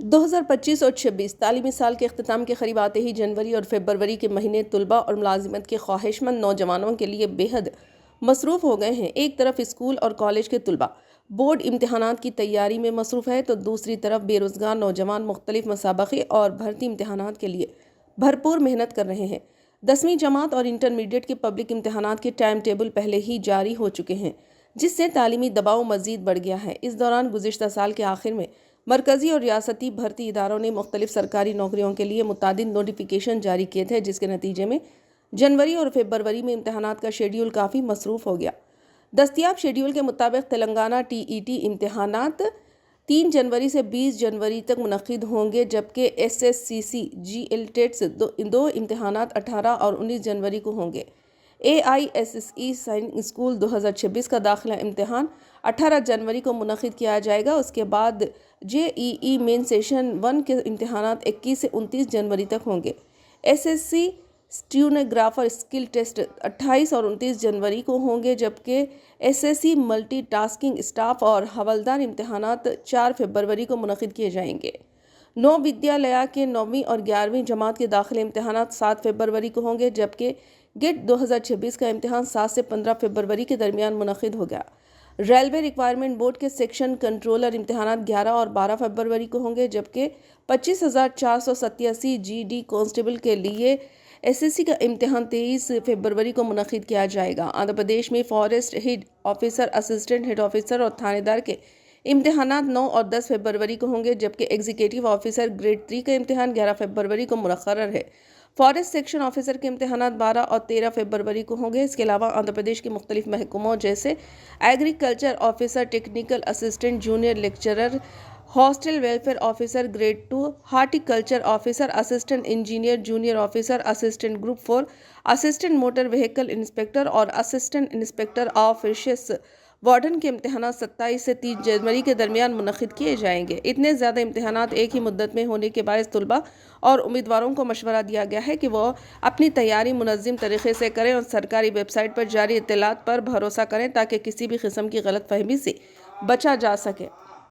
2025 اور 26 تعلیمی سال کے اختتام کے قریب آتے ہی جنوری اور فروری کے مہینے طلبہ اور ملازمت کے خواہش مند نوجوانوں کے لیے بے حد مصروف ہو گئے ہیں۔ ایک طرف اسکول اور کالج کے طلبہ بورڈ امتحانات کی تیاری میں مصروف ہے تو دوسری طرف بے روزگار نوجوان مختلف مسابقی اور بھرتی امتحانات کے لیے بھرپور محنت کر رہے ہیں۔ 10ویں جماعت اور انٹرمیڈیٹ کے پبلک امتحانات کے ٹائم ٹیبل پہلے ہی جاری ہو چکے ہیں، جس سے تعلیمی دباؤ مزید بڑھ گیا ہے۔ اس دوران گزشتہ سال کے آخر میں مرکزی اور ریاستی بھرتی اداروں نے مختلف سرکاری نوکریوں کے لیے متعدد نوٹیفیکیشن جاری کیے تھے، جس کے نتیجے میں جنوری اور فروری میں امتحانات کا شیڈیول کافی مصروف ہو گیا۔ دستیاب شیڈیول کے مطابق تلنگانہ ٹی ای ٹی امتحانات 3 جنوری سے 20 جنوری تک منعقد ہوں گے، جبکہ S S C C G L ٹیٹس 2 امتحانات 18 اور 19 جنوری کو ہوں گے۔ A I S S E science school 2026 کا داخلہ امتحان 18 جنوری کو منعقد کیا جائے گا۔ اس کے بعد جے ای ای مین سیشن 1 کے امتحانات 21 سے 29 جنوری تک ہوں گے۔ S S C stenographer skill test 28 اور 29 جنوری کو ہوں گے، جبکہ S S C multi tasking staff اور حوالدار امتحانات 4 فروری کو منعقد کیے جائیں گے۔ نو ودیالیہ کے 9ویں اور 11ویں جماعت کے داخلے امتحانات 7 فروری کو ہوں گے، جبکہ گیٹ 2026 کا امتحان 7 سے 15 فروری کے درمیان منعقد ہوگا۔ ریلوے ریکوائرمنٹ بورڈ کے سیکشن کنٹرولر امتحانات 11 اور 12 فروری کو ہوں گے، جبکہ 25,487 جی ڈی کانسٹیبل کے لیے ایس ایس سی کا امتحان 23 فروری کو منعقد کیا جائے گا۔ آندھرا پردیش میں forest head officer, assistant head officer اور تھانے دار کے امتحانات 9 اور 10 فروری کو ہوں گے، جبکہ ایگزیکٹو آفیسر گریڈ 3 کا امتحان 11 فروری کو مقرر ہے۔ فارسٹ سیکشن آفیسر کے امتحانات 12 اور 13 فروری کو ہوں گے۔ اس کے علاوہ آندھرا پردیش کے مختلف محکموں جیسے agriculture officer, technical assistant, junior lecturer, hostel welfare officer grade 2، horticulture officer, assistant engineer, junior officer, assistant group 4، assistant motor vehicle inspector اور assistant inspector of fisheries warden کے امتحانات 27 سے 30 جنوری کے درمیان منعقد کیے جائیں گے۔ اتنے زیادہ امتحانات ایک ہی مدت میں ہونے کے باعث طلباء اور امیدواروں کو مشورہ دیا گیا ہے کہ وہ اپنی تیاری منظم طریقے سے کریں اور سرکاری ویب سائٹ پر جاری اطلاعات پر بھروسہ کریں تاکہ کسی بھی قسم کی غلط فہمی سے بچا جا سکے۔